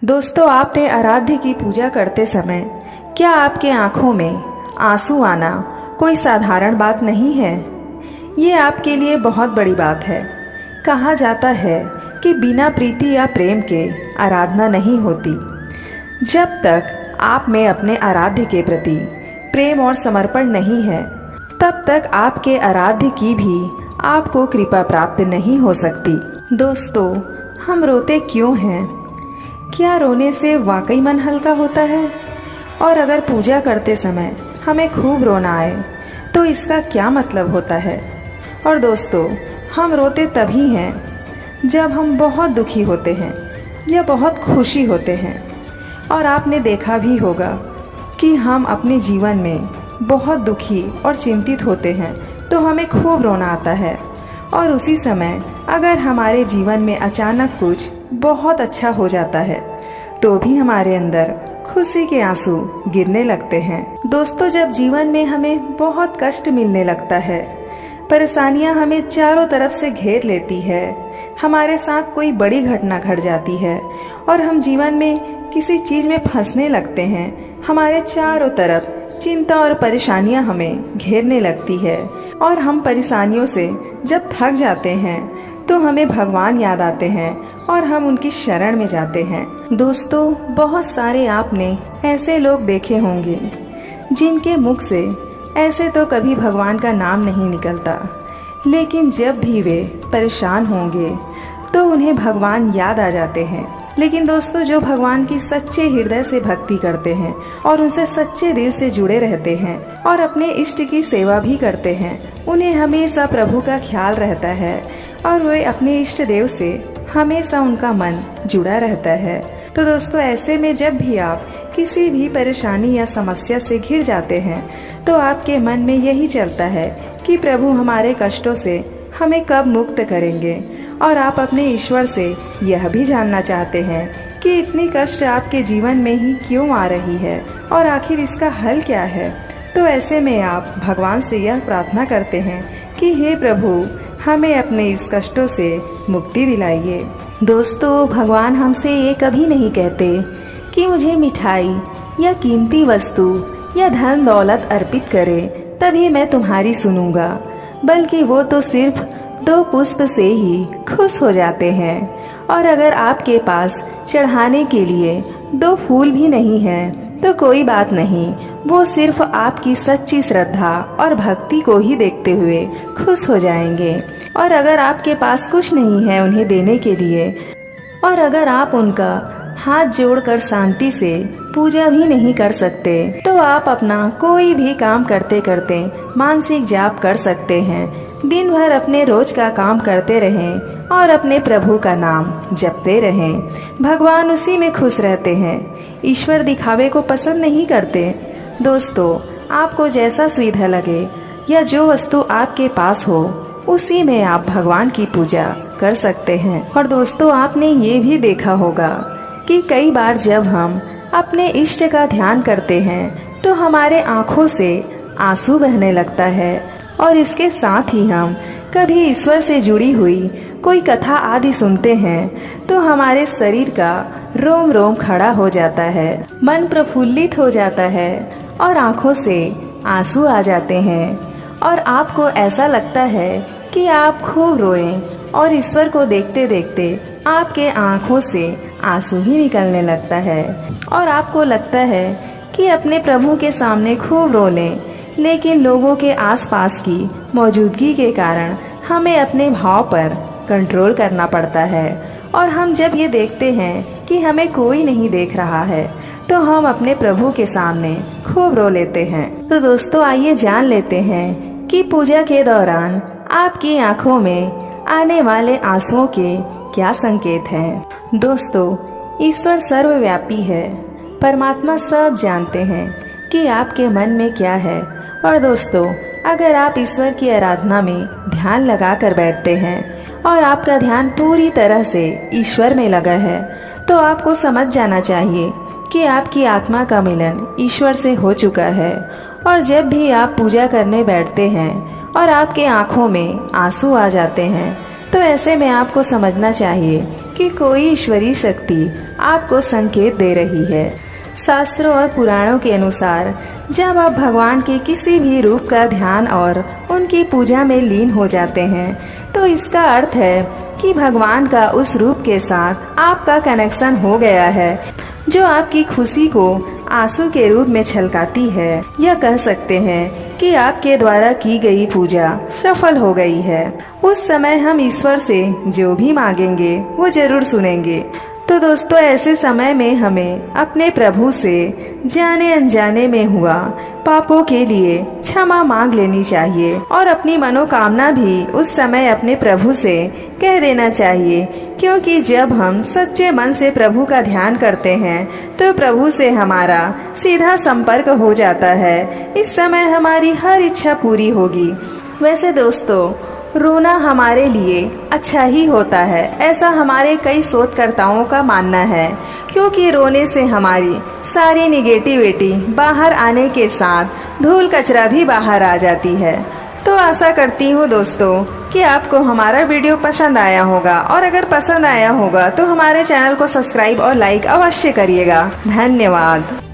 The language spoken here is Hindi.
दोस्तों, आपने आराध्य की पूजा करते समय क्या आपके आंखों में आंसू आना कोई साधारण बात नहीं है। ये आपके लिए बहुत बड़ी बात है। कहा जाता है कि बिना प्रीति या प्रेम के आराधना नहीं होती। जब तक आप में अपने आराध्य के प्रति प्रेम और समर्पण नहीं है, तब तक आपके आराध्य की भी आपको कृपा प्राप्त नहीं हो सकती। दोस्तों, हम रोते क्यों हैं? क्या रोने से वाकई मन हल्का होता है? और अगर पूजा करते समय हमें खूब रोना आए तो इसका क्या मतलब होता है? और दोस्तों, हम रोते तभी हैं जब हम बहुत दुखी होते हैं या बहुत खुशी होते हैं। और आपने देखा भी होगा कि हम अपने जीवन में बहुत दुखी और चिंतित होते हैं तो हमें खूब रोना आता है। और उसी समय अगर हमारे जीवन में अचानक कुछ बहुत अच्छा हो जाता है तो भी हमारे अंदर खुशी के आंसू गिरने लगते हैं। दोस्तों, जब जीवन में हमें बहुत कष्ट मिलने लगता है, परेशानियां हमें चारों तरफ से घेर लेती है, हमारे साथ कोई बड़ी घटना घट जाती है और हम जीवन में किसी चीज में फंसने लगते हैं, हमारे चारों तरफ चिंता और परेशानियां हमें घेरने लगती है और हम परेशानियों से जब थक जाते हैं तो हमें भगवान याद आते हैं और हम उनकी शरण में जाते हैं। दोस्तों, बहुत सारे आपने ऐसे लोग देखे होंगे जिनके मुख से ऐसे तो कभी भगवान का नाम नहीं निकलता, लेकिन जब भी वे परेशान होंगे तो उन्हें भगवान याद आ जाते हैं। लेकिन दोस्तों, जो भगवान की सच्चे हृदय से भक्ति करते हैं और उनसे सच्चे दिल से जुड़े रहते हैं और अपने इष्ट की सेवा भी करते हैं, उन्हें हमेशा प्रभु का ख्याल रहता है और वे अपने इष्ट देव से हमेशा उनका मन जुड़ा रहता है। तो दोस्तों, ऐसे में जब भी आप किसी भी परेशानी या समस्या से घिर जाते हैं तो आपके मन में यही चलता है कि प्रभु हमारे कष्टों से हमें कब मुक्त करेंगे। और आप अपने ईश्वर से यह भी जानना चाहते हैं कि इतनी कष्ट आपके जीवन में ही क्यों आ रही है और आखिर इसका हल क्या है। तो ऐसे में आप भगवान से यह प्रार्थना करते हैं कि हे प्रभु, हमें अपने इस कष्टों से मुक्ति दिलाइए। दोस्तों, भगवान हमसे ये कभी नहीं कहते कि मुझे मिठाई या कीमती वस्तु या धन दौलत अर्पित करे तभी मैं तुम्हारी सुनूंगा, बल्कि वो तो सिर्फ 2 पुष्प से ही खुश हो जाते हैं। और अगर आपके पास चढ़ाने के लिए 2 फूल भी नहीं है तो कोई बात नहीं, वो सिर्फ आपकी सच्ची श्रद्धा और भक्ति को ही देखते हुए खुश हो जाएंगे। और अगर आपके पास कुछ नहीं है उन्हें देने के लिए, और अगर आप उनका हाथ जोड़कर शांति से पूजा भी नहीं कर सकते, तो आप अपना कोई भी काम करते करते मानसिक जाप कर सकते हैं। दिन भर अपने रोज का काम करते रहें और अपने प्रभु का नाम जपते रहें। भगवान उसी में खुश रहते हैं। ईश्वर दिखावे को पसंद नहीं करते। दोस्तों, आपको जैसा सुविधा लगे या जो वस्तु आपके पास हो उसी में आप भगवान की पूजा कर सकते हैं। और दोस्तों, आपने ये भी देखा होगा कि कई बार जब हम अपने इष्ट का ध्यान करते हैं तो हमारे आँखों से आंसू बहने लगता है। और इसके साथ ही हम कभी ईश्वर से जुड़ी हुई कोई कथा आदि सुनते हैं तो हमारे शरीर का रोम रोम खड़ा हो जाता है, मन प्रफुल्लित हो जाता है और आंखों से आंसू आ जाते हैं। और आपको ऐसा लगता है कि आप खूब रोएं और ईश्वर को देखते देखते आपके आंखों से आंसू ही निकलने लगता है और आपको लगता है कि अपने प्रभु के सामने खूब रो लें, लेकिन लोगों के आसपास की मौजूदगी के कारण हमें अपने भाव पर कंट्रोल करना पड़ता है। और हम जब ये देखते हैं कि हमें कोई नहीं देख रहा है तो हम अपने प्रभु के सामने खूब रो लेते हैं। तो दोस्तों, आइए जान लेते हैं कि पूजा के दौरान आपकी आंखों में आने वाले आंसुओं के क्या संकेत हैं। दोस्तों, ईश्वर सर्वव्यापी है। परमात्मा सब जानते हैं कि आपके मन में क्या है। और दोस्तों, अगर आप ईश्वर की आराधना में ध्यान लगा कर बैठते हैं और आपका ध्यान पूरी तरह से ईश्वर में लगा है तो आपको समझ जाना चाहिए कि आपकी आत्मा का मिलन ईश्वर से हो चुका है। और जब भी आप पूजा करने बैठते हैं और आपके आँखों में आंसू आ जाते हैं तो ऐसे में आपको समझना चाहिए कि कोई ईश्वरीय शक्ति आपको संकेत दे रही है। शास्त्रों और पुराणों के अनुसार जब आप भगवान के किसी भी रूप का ध्यान और उनकी पूजा में लीन हो जाते हैं तो इसका अर्थ है कि भगवान का उस रूप के साथ आपका कनेक्शन हो गया है, जो आपकी खुशी को आंसू के रूप में छलकाती है। या कह सकते हैं कि आपके द्वारा की गई पूजा सफल हो गई है। उस समय हम ईश्वर से जो भी मांगेंगे वो जरूर सुनेंगे। तो दोस्तों, ऐसे समय में हमें अपने प्रभु से जाने अनजाने में हुआ पापों के लिए क्षमा मांग लेनी चाहिए और अपनी मनोकामना भी उस समय अपने प्रभु से कह देना चाहिए, क्योंकि जब हम सच्चे मन से प्रभु का ध्यान करते हैं तो प्रभु से हमारा सीधा संपर्क हो जाता है। इस समय हमारी हर इच्छा पूरी होगी। वैसे दोस्तों, रोना हमारे लिए अच्छा ही होता है, ऐसा हमारे कई शोधकर्ताओं का मानना है, क्योंकि रोने से हमारी सारी निगेटिविटी बाहर आने के साथ धूल कचरा भी बाहर आ जाती है। तो आशा करती हूँ दोस्तों कि आपको हमारा वीडियो पसंद आया होगा, और अगर पसंद आया होगा तो हमारे चैनल को सब्सक्राइब और लाइक अवश्य करिएगा। धन्यवाद।